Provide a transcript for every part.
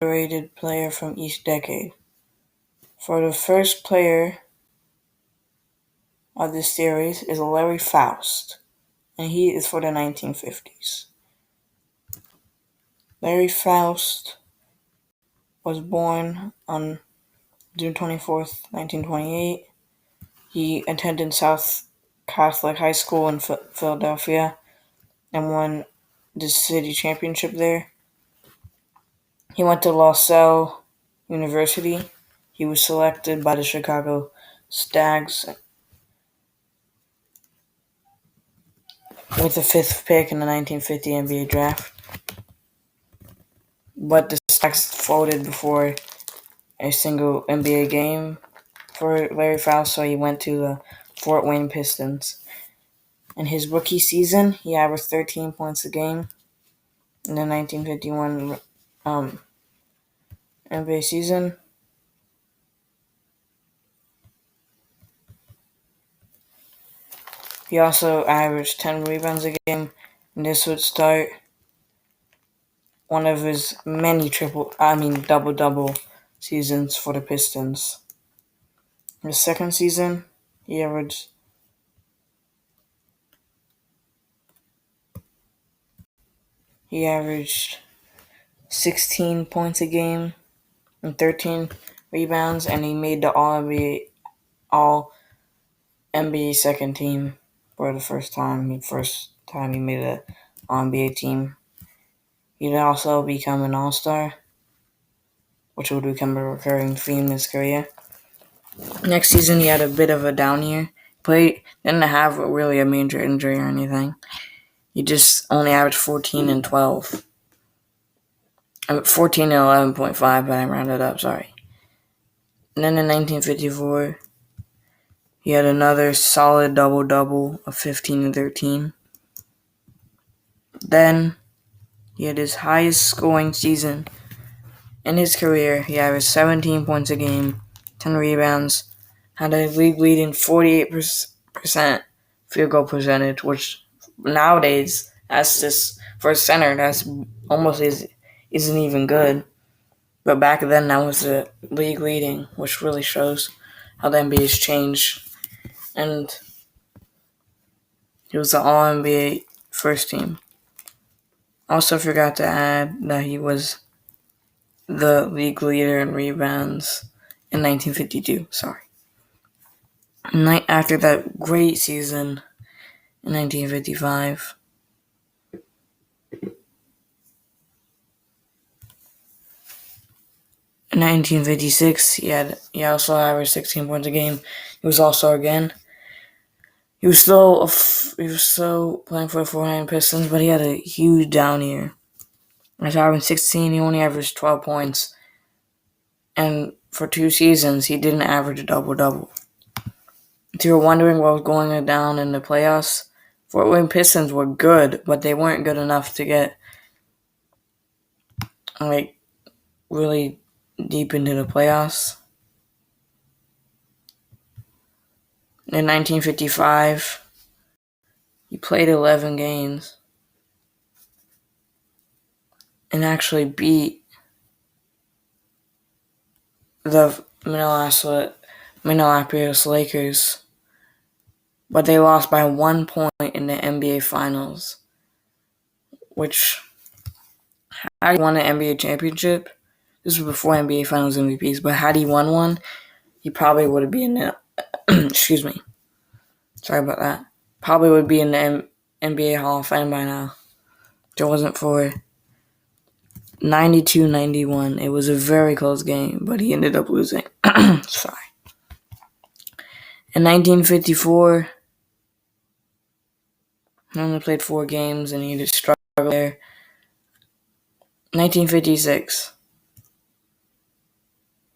underrated player from each decade. For the first player of this series is Larry Foust, and he is for the 1950s. Larry Foust was born on June 24th, 1928. He attended South Catholic High School in Philadelphia and won the city championship there. He went to La Salle University. He was selected by the Chicago Stags with the 5th pick in the 1950 NBA draft. But the Stags folded before a single NBA game for Larry Foust, so he went to the Fort Wayne Pistons. In his rookie season, he averaged 13 points a game in the 1951 NBA season. He also averaged 10 rebounds a game, and this would start one of his many double-double seasons for the Pistons. His second season, he averaged 16 points a game and 13 rebounds, and he made the All-NBA second team for the first time. First time he made an All-NBA team. He'd also become an All-Star, which would become a recurring theme in his career. Next season, he had a bit of a down year. Didn't have really a major injury or anything. He just only averaged 14 and 12. 14 and 11.5, but I rounded up, sorry. And then in 1954, he had another solid double-double of 15 and 13. Then he had his highest scoring season in his career. He averaged 17 points a game, 10 rebounds, had a league-leading 48% field goal percentage, which nowadays, for a center, that's almost isn't even good. But back then, that was the league-leading, which really shows how the NBA has changed. And he was the All-NBA first team. Also forgot to add that he was the league leader in rebounds in 1952. Sorry. After that great season in 1955, in 1956, he also averaged 16 points a game. He was All-Star again. He was still playing for the Fort Wayne Pistons, but he had a huge down year. After averaging 16, he only averaged 12 points. And for 2 seasons, he didn't average a double-double. If you were wondering what was going down in the playoffs, Fort Wayne Pistons were good, but they weren't good enough to get really deep into the playoffs. In 1955, he played 11 games and actually beat the Minneapolis Lakers, but they lost by 1 point in the NBA Finals, which had he won an NBA championship, this was before NBA Finals MVPs, but had he won one, he probably would have been in the excuse me. Sorry about that. Probably would be in the NBA Hall of Fame by now. If it wasn't for 92-91. It was a very close game, but he ended up losing. Sorry. In 1954, he only played 4 games, and he just struggled there. 1956.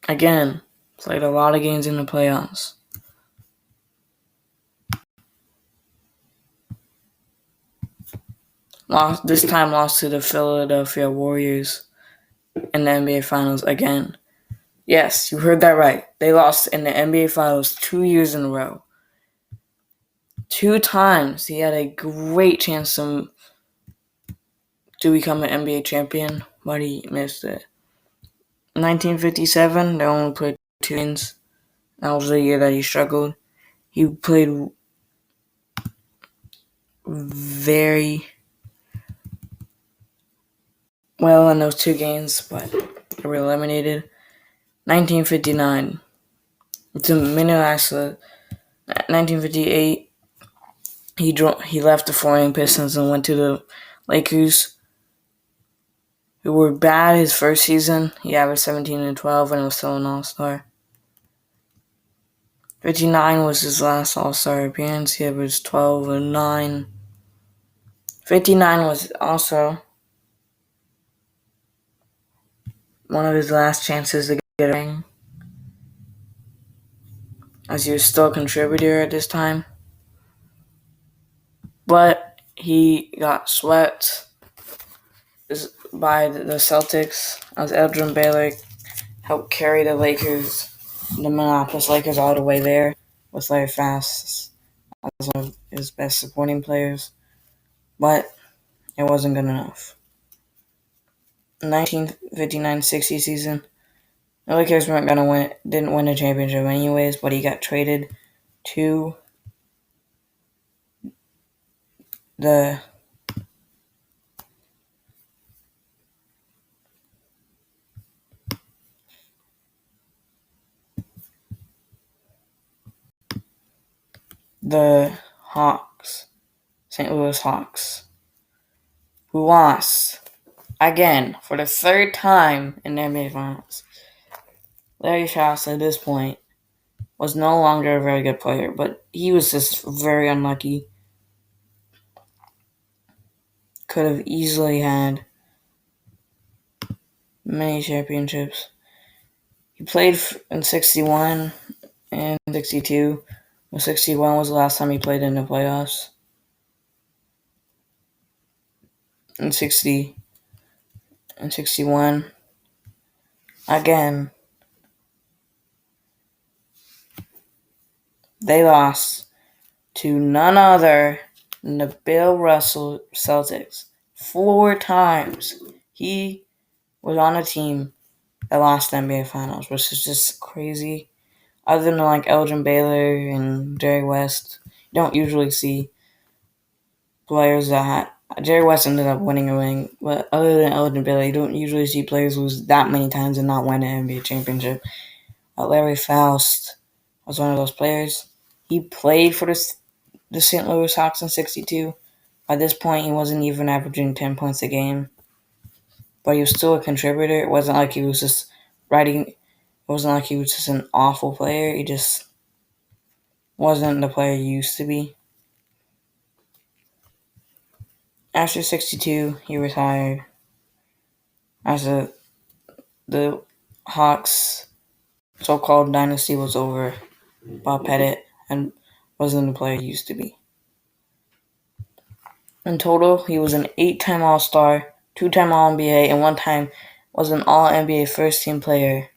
Again, played a lot of games in the playoffs. This time lost to the Philadelphia Warriors in the NBA Finals again. Yes, you heard that right. They lost in the NBA Finals 2 years in a row. 2 times he had a great chance to become an NBA champion, but he missed it. 1957, they only played 2 games. That was the year that he struggled. He played very well in those 2 games, but they were eliminated. 1959, the minute after 1958, he left the Fort Wayne Pistons and went to the Lakers, who were bad his first season. He averaged 17 and 12 and was still an All-Star. 59 was his last All-Star appearance. He averaged 12 and 9. 59 was also one of his last chances to get a ring, as he was still a contributor at this time. But he got swept by the Celtics as Elgin Baylor helped carry the Minneapolis Lakers, all the way there with Larry Foust as one of his best supporting players. But it wasn't good enough. 1959-60 season, the Lakers didn't win the championship anyways, but he got traded to the Hawks, St. Louis Hawks, who lost again for the third time in the NBA Finals. Larry Foust at this point was no longer a very good player, but he was just very unlucky. Could have easily had many championships. He played in 61 and 62. Well, 61 was the last time he played in the playoffs. In 61, again, they lost to none other than the Bill Russell Celtics 4 times. He was on a team that lost the NBA Finals, which is just crazy. Other than like Elgin Baylor and Jerry West, you don't usually see players Jerry West ended up winning a ring, but other than Elgin Baylor, you don't usually see players lose that many times and not win an NBA championship. Larry Foust was one of those players. He played for the St. Louis Hawks in 62. By this point, he wasn't even averaging 10 points a game, but he was still a contributor. It wasn't like he was just It wasn't like he was just an awful player. He just wasn't the player he used to be. After 62, he retired as the Hawks' so-called dynasty was over. Bob Pettit and wasn't the player he used to be. In total, he was an 8-time All-Star, 2-time All-NBA, and 1 time was an All-NBA first-team player.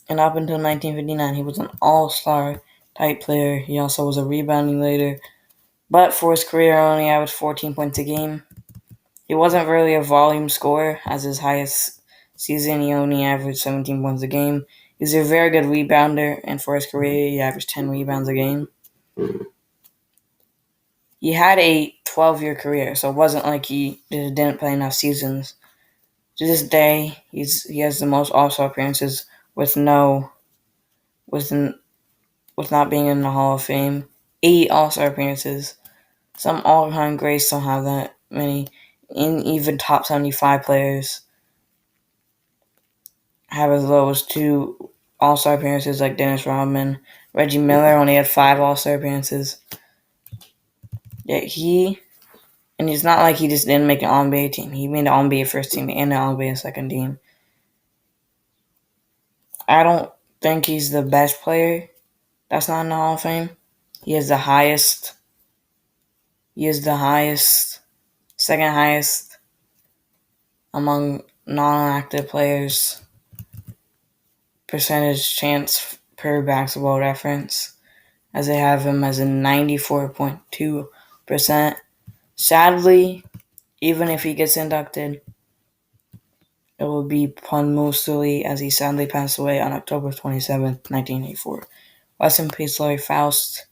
And up until 1959, he was an All-Star type player. He also was a rebounding leader, but for his career, only averaged 14 points a game. He wasn't really a volume scorer, as his highest season, he only averaged 17 points a game. He was a very good rebounder, and for his career, he averaged 10 rebounds a game. He had a 12-year career, so it wasn't like he didn't play enough seasons. To this day, he has the most All-Star appearances with not being in the Hall of Fame. 8 All-Star appearances. Some all-time greats don't have that many. And even top 75 players have as low as 2 All-Star appearances, like Dennis Rodman. Reggie Miller only had 5 All-Star appearances. Yet it's not like he just didn't make an All-NBA team. He made the All-NBA first team and the All-NBA second team. I don't think he's the best player that's not in the Hall of Fame. He is the second highest among non-active players percentage chance per Basketball Reference, as they have him as a 94.2%. Sadly, even if he gets inducted, it will be pun mostly as he sadly passed away on October 27th, 1984. Rest in peace, Larry Foust.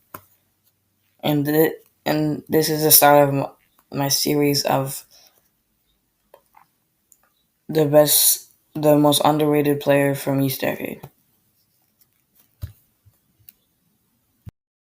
And this is the start of my series of the most underrated player from each decade.